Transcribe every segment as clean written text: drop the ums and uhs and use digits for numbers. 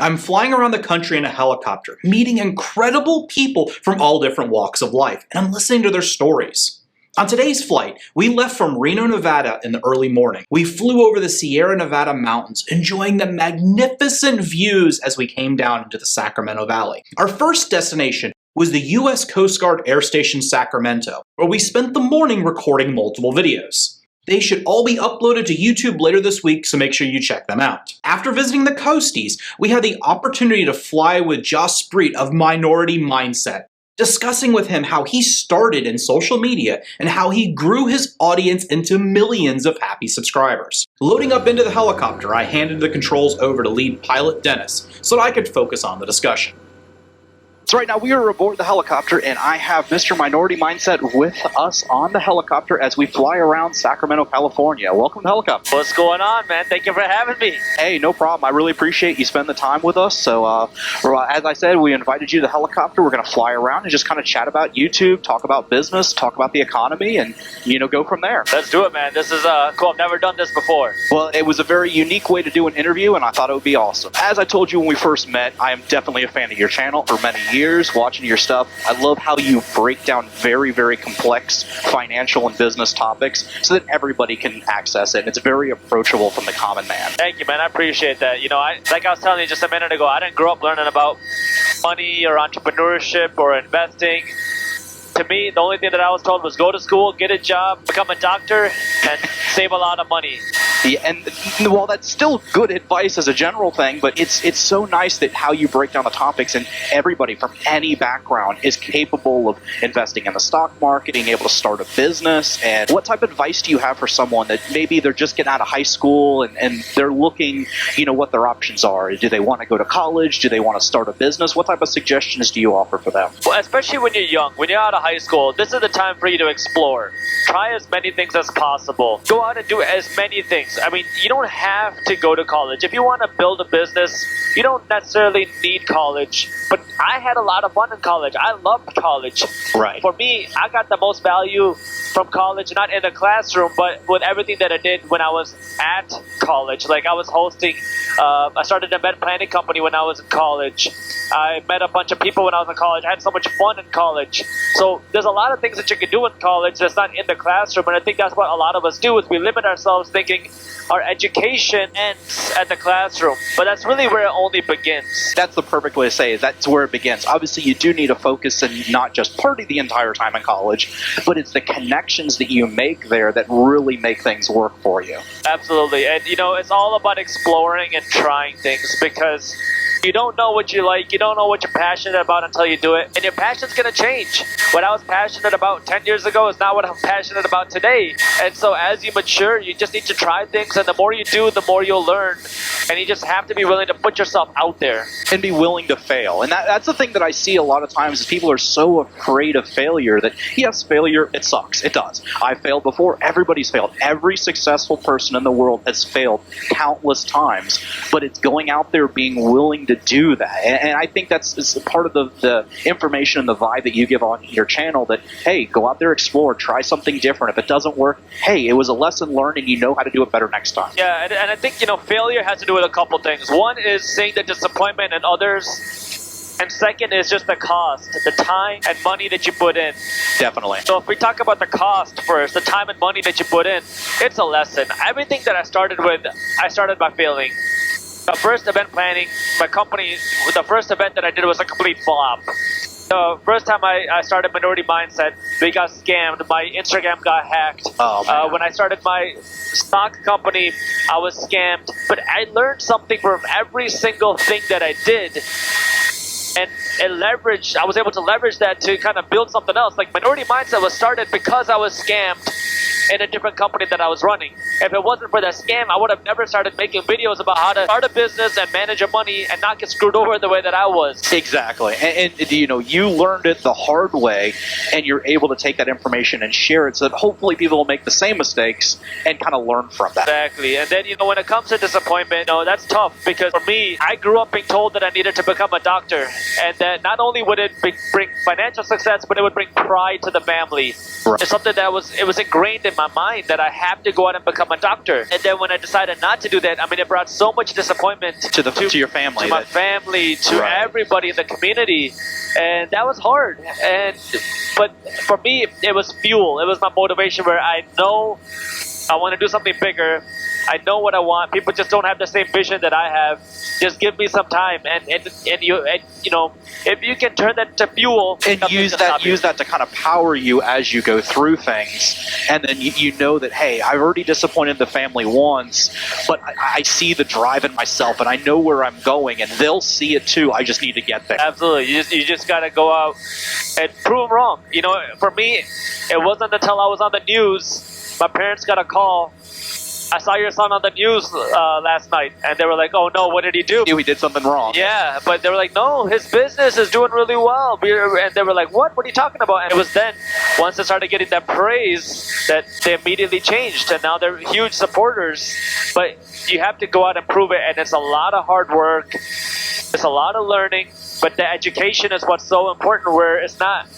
I'm flying around the country in a helicopter, meeting incredible people from all different walks of life, and I'm listening to their stories. On today's flight, we left from Reno, Nevada in the early morning. We flew over the Sierra Nevada mountains, enjoying the magnificent views as we came down into the Sacramento Valley. Our first destination was the U.S. Coast Guard Air Station Sacramento, where we spent the morning recording multiple videos. They should all be uploaded to YouTube later this week, so make sure you check them out. After visiting the coasties, we had the opportunity to fly with Jaspreet of Minority Mindset, discussing with him how he started in social media and how he grew his audience into millions of happy subscribers. Loading up into the helicopter, I handed the controls over to lead pilot Dennis so that I could focus on the discussion. So right now we are aboard the helicopter, and I have Mr. Minority Mindset with us on the helicopter as we fly around Sacramento, California. Welcome to the helicopter. What's going on, man? Thank you for having me. Hey, no problem. I really appreciate you spending the time with us. So as I said, we invited you to the helicopter. We're going to fly around and just kind of chat about YouTube, talk about business, talk about the economy, and, go from there. Let's do it, man. This is cool. I've never done this before. Well, it was a very unique way to do an interview, and I thought it would be awesome. As I told you when we first met, I am definitely a fan of your channel for many years, watching your stuff. I love how you break down very, very complex financial and business topics so that everybody can access it. And it's very approachable from the common man. Thank you, man. I appreciate that. Like I was telling you just a minute ago, I didn't grow up learning about money or entrepreneurship or investing. To me, the only thing that I was told was go to school, get a job, become a doctor, and save a lot of money. Yeah, and while that's still good advice as a general thing, but it's so nice that how you break down the topics, and everybody from any background is capable of investing in the stock market, being able to start a business. And what type of advice do you have for someone that maybe they're just getting out of high school and they're looking, what their options are? Do they want to go to college? Do they want to start a business? What type of suggestions do you offer for them? Well, especially when you're young, when you're out of high school, this is the time for you to explore. Try as many things as possible. Go out and do as many things. I mean, you don't have to go to college. If you want to build a business, you don't necessarily need college. But I had a lot of fun in college. I loved college. Right. For me, I got the most value from college, not in the classroom, but with everything that I did when I was at college. Like I was hosting, I started an event planning company when I was in college. I met a bunch of people when I was in college. I had so much fun in college. So there's a lot of things that you can do in college that's not in the classroom, and I think that's what a lot of us do, is we limit ourselves thinking our education ends at the classroom. But that's really where it only begins. That's the perfect way to say it. That's where it begins. Obviously, you do need to focus and not just party the entire time in college, but it's the connections that you make there that really make things work for you. Absolutely. And, it's all about exploring and trying things, because you don't know what you like, you don't know what you're passionate about until you do it. And your passion's going to change. What I was passionate about 10 years ago is not what I'm passionate about today. And so as you mature, you just need to try things, and the more you do, the more you'll learn. And you just have to be willing to put yourself out there. And be willing to fail. And that's the thing that I see a lot of times, is people are so afraid of failure that, yes, failure, it sucks. It does. I failed before. Everybody's failed. Every successful person in the world has failed countless times. But it's going out there, being willing to do that. And I think that's part of the information and the vibe that you give on your channel, that, hey, go out there, explore, try something different. If it doesn't work, hey, it was a lesson learned, and you know how to do it better next time. Yeah, and I think, failure has to do with a couple things. One is seeing the disappointment in others. And second is just the cost, the time and money that you put in. Definitely. So if we talk about the cost first, the time and money that you put in, it's a lesson. Everything that I started by failing. The first event planning, my company, the first event that I did was a complete flop. The first time I started Minority Mindset, we got scammed. My Instagram got hacked. When I started my stock company, I was scammed. But I learned something from every single thing that I did. And I was able to leverage that to kind of build something else. Like Minority Mindset was started because I was scammed in a different company that I was running. If it wasn't for that scam, I would have never started making videos about how to start a business and manage your money and not get screwed over the way that I was. Exactly. And you learned it the hard way, and you're able to take that information and share it so that hopefully people will make the same mistakes and kind of learn from that. Exactly. And then, when it comes to disappointment, that's tough, because for me, I grew up being told that I needed to become a doctor, and that not only would it bring financial success, but it would bring pride to the family. Right. It's something that was ingrained in my mind, that I have to go out and become become a doctor. And then when I decided not to do that, I mean, it brought so much disappointment to your family, to my family, to everybody in the community, and that was hard. But for me, it was fuel. It was my motivation, where I know I want to do something bigger. I know what I want. People just don't have the same vision that I have. Just give me some time, and you know, if you can turn that to fuel and use that to kind of power you as you go through things, and then you know that, hey, I've already disappointed the family once, but I see the drive in myself, and I know where I'm going, and they'll see it too. I just need to get there. Absolutely, you just gotta go out and prove them wrong. You know, for me, it wasn't until I was on the news, my parents got a call. I saw your son on the news last night, and they were like, "Oh no, what did he do?" He did something wrong. Yeah, but they were like, "No, his business is doing really well." And they were like, "What? What are you talking about?" And it was then, once they started getting that praise, that they immediately changed, and now they're huge supporters. But you have to go out and prove it, and it's a lot of hard work. It's a lot of learning, but the education is what's so important, where it's not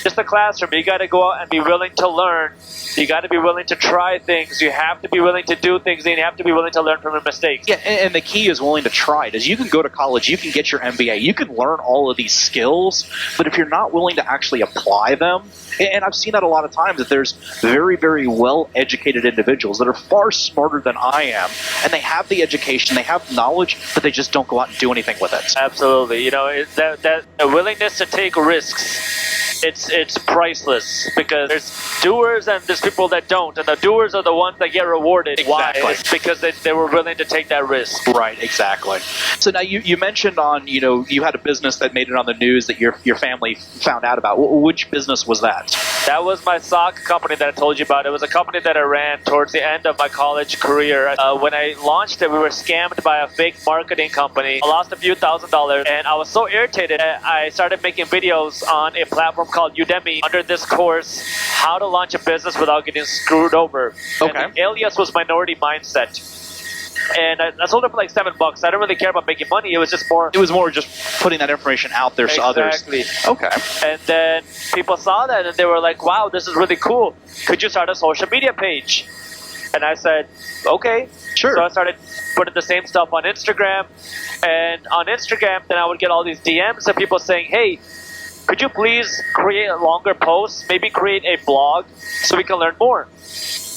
just the classroom. You got to go out and be willing to learn. You got to be willing to try things. You have to be willing to do things, and you have to be willing to learn from your mistakes. Yeah, and the key is willing to try it. Is you can go to college, you can get your MBA, you can learn all of these skills, but if you're not willing to actually apply them, and I've seen that a lot of times, that there's very, very well-educated individuals that are far smarter than I am, and they have the education, they have knowledge, but they just don't go out and do anything with it. Absolutely. You know, that willingness to take risks, it's priceless, because there's doers and there's people that don't, and the doers are the ones that get rewarded. Exactly. Why? It's because they were willing to take that risk. Right, exactly. So now you mentioned you had a business that made it on the news that your family found out about. Which business was that? That was my sock company that I told you about. It was a company that I ran towards the end of my college career. When I launched it, we were scammed by a fake marketing company. I lost a few $1,000s, and I was so irritated that I started making videos on a platform called Udemy under this course, How to Launch a Business Without Getting Screwed Over. Okay. And the alias was Minority Mindset. And I sold it for like $7. I didn't really care about making money. It was more just putting that information out there so others. Exactly. Okay. And then people saw that, and they were like, "Wow, this is really cool. Could you start a social media page?" And I said, "Okay, sure." So I started putting the same stuff on Instagram, and on Instagram, then I would get all these DMs of people saying, "Hey, could you please create a longer post? Maybe create a blog so we can learn more."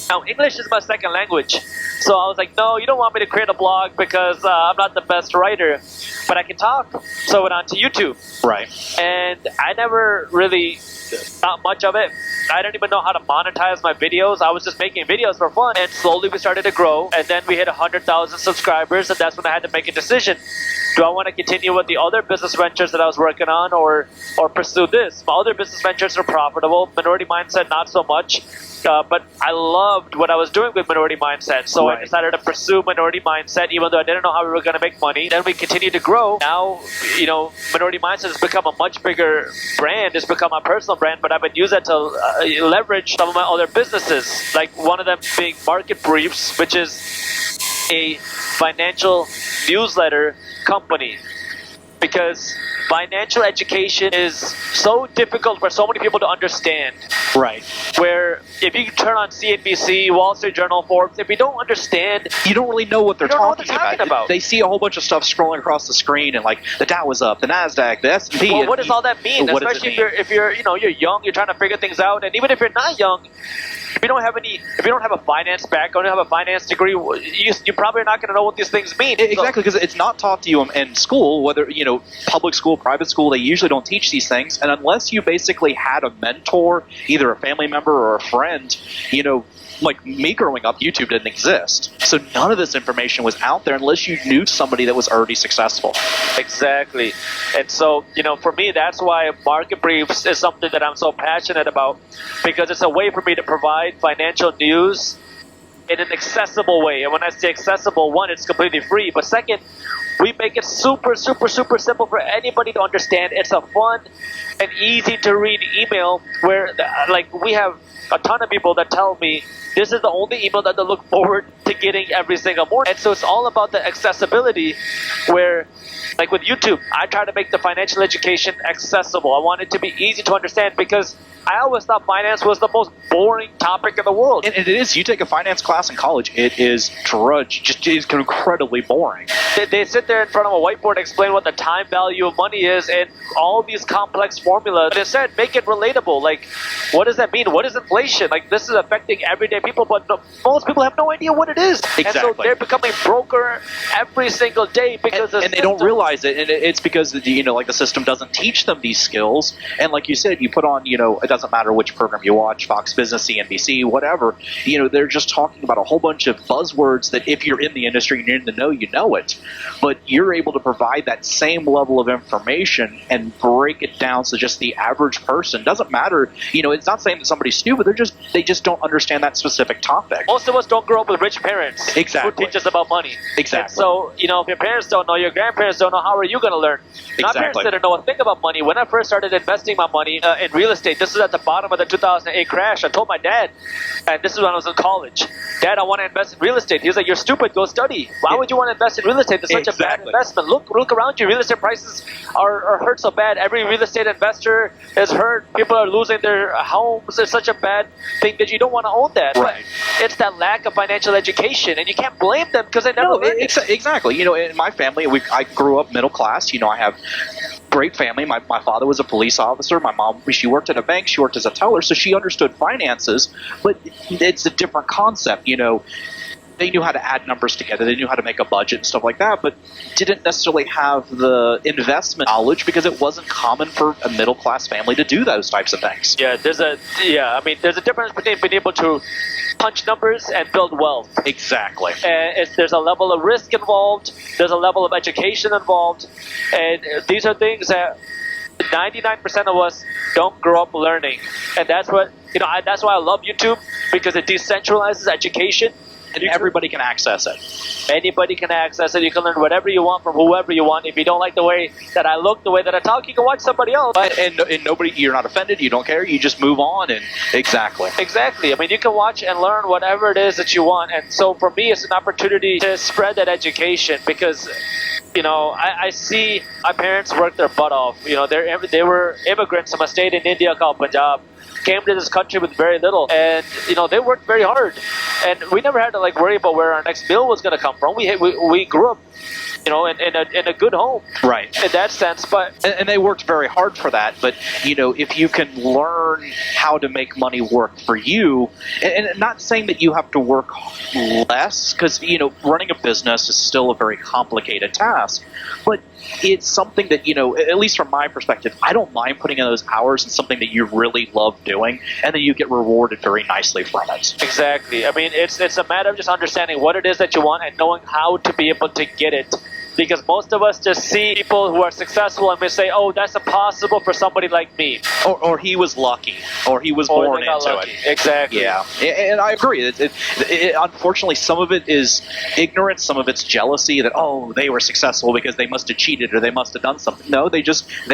Now, English is my second language. So I was like, no, you don't want me to create a blog because I'm not the best writer, but I can talk. So I went on to YouTube. Right. And I never really thought much of it. I didn't even know how to monetize my videos. I was just making videos for fun. And slowly we started to grow. And then we hit 100,000 subscribers. And that's when I had to make a decision. Do I want to continue with the other business ventures that I was working on, or pursue this? My other business ventures are profitable. Minority Mindset, not so much. But I loved what I was doing with Minority Mindset. So I decided to pursue Minority Mindset, even though I didn't know how we were going to make money. Then we continued to grow. Now, Minority Mindset has become a much bigger brand. It's become my personal brand, but I've been using it to leverage some of my other businesses. Like one of them being Market Briefs, which is a financial newsletter company. Because financial education is so difficult for so many people to understand. Right. Where if you turn on CNBC, Wall Street Journal, Forbes, if you don't understand, you don't really know what they're talking about. They see a whole bunch of stuff scrolling across the screen, and like the Dow was up, the Nasdaq, the S&P. Well, what does all that mean? Especially if you're young, you're trying to figure things out, and even if you're not young, if you don't have a finance background, you don't have a finance degree, you're probably not going to know what these things mean. Exactly, because it's not taught to you in school, whether public school, private school. They usually don't teach these things, and unless you basically had a mentor, either a family member or a friend, like me growing up, YouTube didn't exist. So none of this information was out there unless you knew somebody that was already successful. Exactly. And so, for me, that's why Market Briefs is something that I'm so passionate about, because it's a way for me to provide financial news in an accessible way. And when I say accessible, one, it's completely free. But second, we make it super, super, super simple for anybody to understand. It's a fun and easy to read email where, we have a ton of people that tell me this is the only email that they look forward to getting every single morning. And so it's all about the accessibility where, like with YouTube, I try to make the financial education accessible. I want it to be easy to understand because I always thought finance was the most boring topic in the world. And it is. You take a finance class in college, it is just is incredibly boring. They sit there in front of a whiteboard and explain what the time value of money is and all these complex formulas. But instead, make it relatable. Like, what does that mean? What is inflation? Like, this is affecting everyday people, but most people have no idea what it is. Exactly. And so they're becoming broker every single day because and they don't realize it. And it's because, like the system doesn't teach them these skills. And like you said, you put on, it doesn't matter which program you watch, Fox Business, CNBC, whatever, they're just talking about a whole bunch of buzzwords that if you're in the industry and you're in the know, you know it. But you're able to provide that same level of information and break it down so just the average person, doesn't matter, it's not saying that somebody's stupid, they just don't understand that specific topic. Most of us don't grow up with rich parents Exactly. who teach us about money. Exactly. And so, if your parents don't know, your grandparents don't know, how are you going to learn? My parents Exactly. didn't know a thing about money. When I first started investing my money in real estate, this was at the bottom of the 2008 crash. I told my dad, and this is when I was in college, Dad, I want to invest in real estate. He was like, you're stupid, go study. Why would you want to invest in real estate? It's such a bad investment. Look around you. Real estate prices are hurt so bad. Every real estate investor is hurt. People are losing their homes. It's such a bad thing that you don't want to own that. Right. But it's that lack of financial education, and you can't blame them because they never learned it. Exactly. In my family, I grew up middle class. I have great family. My father was a police officer. My mom, she worked at a bank. She worked as a teller, so she understood finances. But it's a different concept. They knew how to add numbers together. They knew how to make a budget and stuff like that, but didn't necessarily have the investment knowledge because it wasn't common for a middle class family to do those types of things. There's a difference between being able to punch numbers and build wealth. Exactly. And there's a level of risk involved. There's a level of education involved, and these are things that 99% of us don't grow up learning. And that's what that's why I love YouTube, because it decentralizes education. And everybody can access it. Anybody can access it. You can learn whatever you want from whoever you want. If you don't like the way that I look, the way that I talk, you can watch somebody else. And nobody, you're not offended, you don't care, you just move on. And Exactly. I mean, you can watch and learn whatever it is that you want. And so for me, it's an opportunity to spread that education because, I see my parents work their butt off. They were immigrants from a state in India called Punjab. Came to this country with very little, and they worked very hard, and we never had to worry about where our next meal was going to come from. We grew up, in a good home, right? In that sense, but and they worked very hard for that. But if you can learn how to make money work for you, and not saying that you have to work less, because running a business is still a very complicated task, but it's something that, at least from my perspective, I don't mind putting in those hours in something that you really love doing, and then you get rewarded very nicely from it. Exactly. I mean, it's a matter of just understanding what it is that you want and knowing how to be able to get it. Because most of us just see people who are successful and we say, oh, that's impossible for somebody like me. Or he was lucky. Or he was born into it. Exactly. Yeah. And I agree. Unfortunately, some of it is ignorance. Some of it's jealousy that, they were successful because they must have cheated or they must have done something. No, they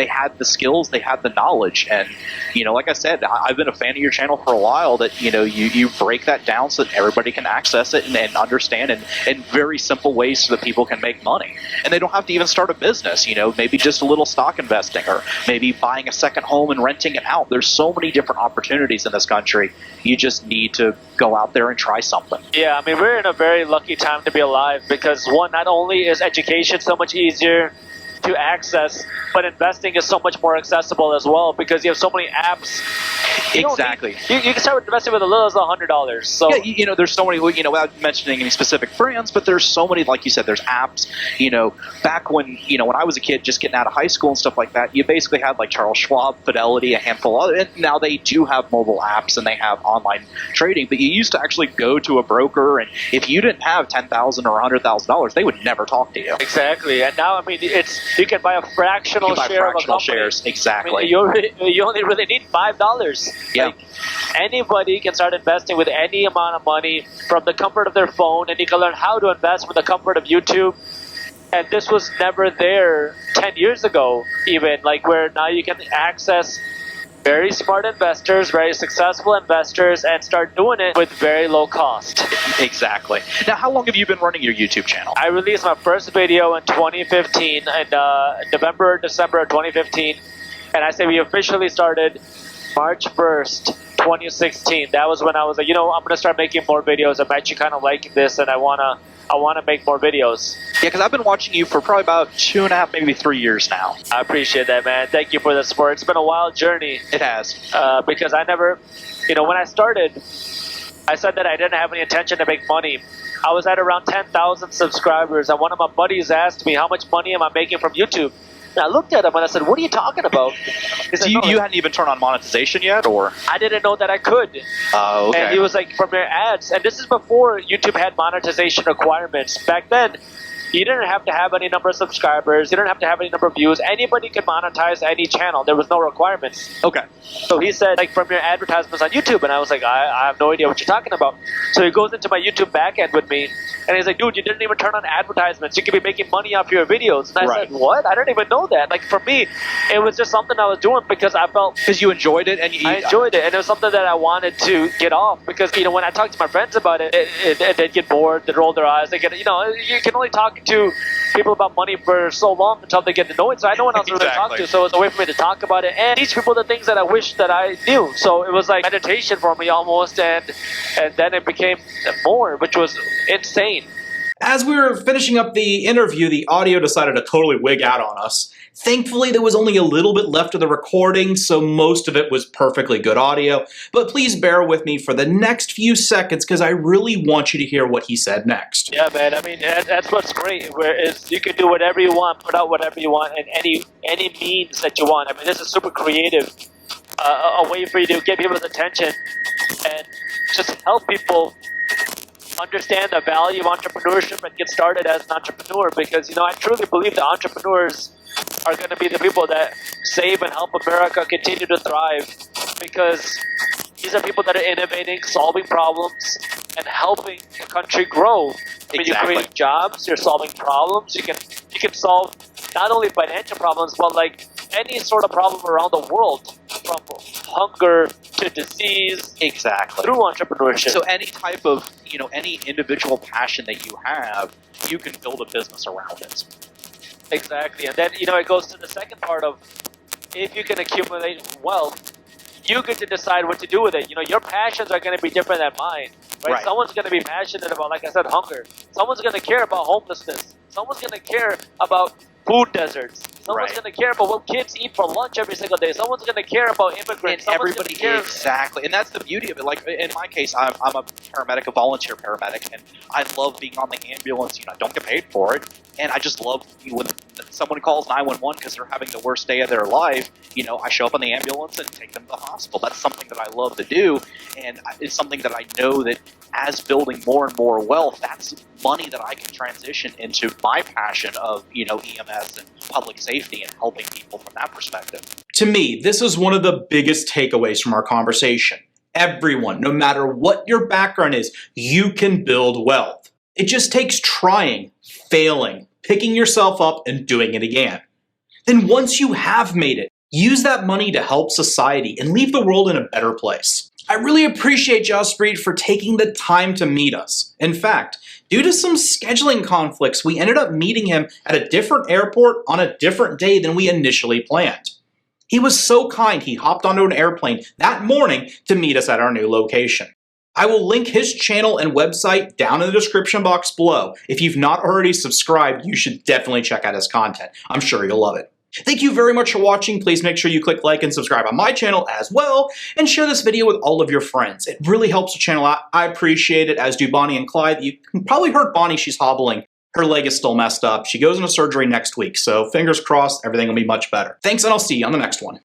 had the skills. They had the knowledge. And, like I said, I've been a fan of your channel for a while that, you break that down so that everybody can access it and understand in very simple ways so that people can make money. And they don't have to even start a business, maybe just a little stock investing or maybe buying a second home and renting it out. There's so many different opportunities in this country. You just need to go out there and try something. Yeah, I mean, we're in a very lucky time to be alive because, one, not only is education so much easier to access, but investing is so much more accessible as well because you have so many apps. Exactly. You can start investing with as little as $100. So yeah, there's so many, without mentioning any specific brands, but there's so many, like you said, there's apps. Back when, when I was a kid just getting out of high school and stuff like that, you basically had like Charles Schwab, Fidelity, a handful of, and now they do have mobile apps and they have online trading, but you used to actually go to a broker, and if you didn't have $10,000 or $100,000, they would never talk to you. Exactly. And now, I mean, you can buy a fractional share of a company. Shares. Exactly. I mean, you only really need $5. Yeah. Like, anybody can start investing with any amount of money from the comfort of their phone, and you can learn how to invest from the comfort of YouTube. And this was never there 10 years ago, even, where now you can access Very smart investors, very successful investors, and start doing it with very low cost. Exactly. Now, how long have you been running your YouTube channel? I released my first video in 2015, in December of 2015, and I say we officially started March 1st, 2016. That was when I was like, I'm going to start making more videos. I'm actually kind of liking this, and I want to make more videos. Yeah, because I've been watching you for probably about 2.5, maybe 3 years now. I appreciate that, man. Thank you for the support. It's been a wild journey. It has. Because I never, when I started, I said that I didn't have any intention to make money. I was at around 10,000 subscribers, and one of my buddies asked me, how much money am I making from YouTube? And I looked at him and I said, what are you talking about? So you hadn't even turned on monetization yet, or? I didn't know that I could. Oh, okay. And he was like, from your ads. And this is before YouTube had monetization requirements. Back then, you didn't have to have any number of subscribers. You didn't have to have any number of views. Anybody could monetize any channel. There was no requirements. Okay. So he said, like, from your advertisements on YouTube. And I was like, I have no idea what you're talking about. So he goes into my YouTube backend with me. And he's like, dude, you didn't even turn on advertisements. You could be making money off your videos. And I said, what? I didn't even know that. Like, for me, it was just something I was doing because I felt... Because you enjoyed it? And I enjoyed it. And it was something that I wanted to get off. Because, when I talk to my friends about it, they'd get bored. They'd roll their eyes. They get, you can only talk to people about money for so long until they get annoyed. So I had no one else to really talk to. So it was a way for me to talk about it and teach people the things that I wish that I knew. So it was like meditation for me almost. And then it became more, which was insane. As we were finishing up the interview, the audio decided to totally wig out on us. Thankfully, there was only a little bit left of the recording, so most of it was perfectly good audio. But please bear with me for the next few seconds, because I really want you to hear what he said next. Yeah, man. I mean, that's what's great. Whereas you can do whatever you want, put out whatever you want, and any means that you want. I mean, this is super creative. A way for you to get people's attention and just help people understand the value of entrepreneurship and get started as an entrepreneur, because I truly believe that entrepreneurs are going to be the people that save and help America continue to thrive, because these are people that are innovating, solving problems, and helping the country grow. I mean, you're creating jobs, you're solving problems, you can solve not only financial problems, but like any sort of problem around the world, from hunger to disease. Exactly. Through entrepreneurship. So any type of, any individual passion that you have, you can build a business around it. Exactly. And then, it goes to the second part of, if you can accumulate wealth, you get to decide what to do with it. Your passions are going to be different than mine. Right? Someone's going to be passionate about, like I said, hunger. Someone's going to care about homelessness. Someone's going to care about food deserts. Someone's going to care about what kids eat for lunch every single day. Someone's going to care about immigrants. And everybody, exactly. And that's the beauty of it. Like, in my case, I'm a paramedic, a volunteer paramedic, and I love being on the ambulance. I don't get paid for it. And I just love when someone calls 911 because they're having the worst day of their life. I show up on the ambulance and take them to the hospital. That's something that I love to do. And it's something that I know that as building more and more wealth, that's money that I can transition into my passion of, EMS and public safety and helping people from that perspective. To me, this is one of the biggest takeaways from our conversation. Everyone, no matter what your background is, you can build wealth. It just takes trying, failing, picking yourself up, and doing it again. Then once you have made it, use that money to help society and leave the world in a better place. I really appreciate Jaspreet for taking the time to meet us. In fact, due to some scheduling conflicts, we ended up meeting him at a different airport on a different day than we initially planned. He was so kind, he hopped onto an airplane that morning to meet us at our new location. I will link his channel and website down in the description box below. If you've not already subscribed, you should definitely check out his content. I'm sure you'll love it. Thank you very much for watching. Please make sure you click like and subscribe on my channel as well, and share this video with all of your friends. It really helps the channel out. I appreciate it, as do Bonnie and Clyde. You probably heard Bonnie, she's hobbling. Her leg is still messed up. She goes into surgery next week, so fingers crossed, everything will be much better. Thanks, and I'll see you on the next one.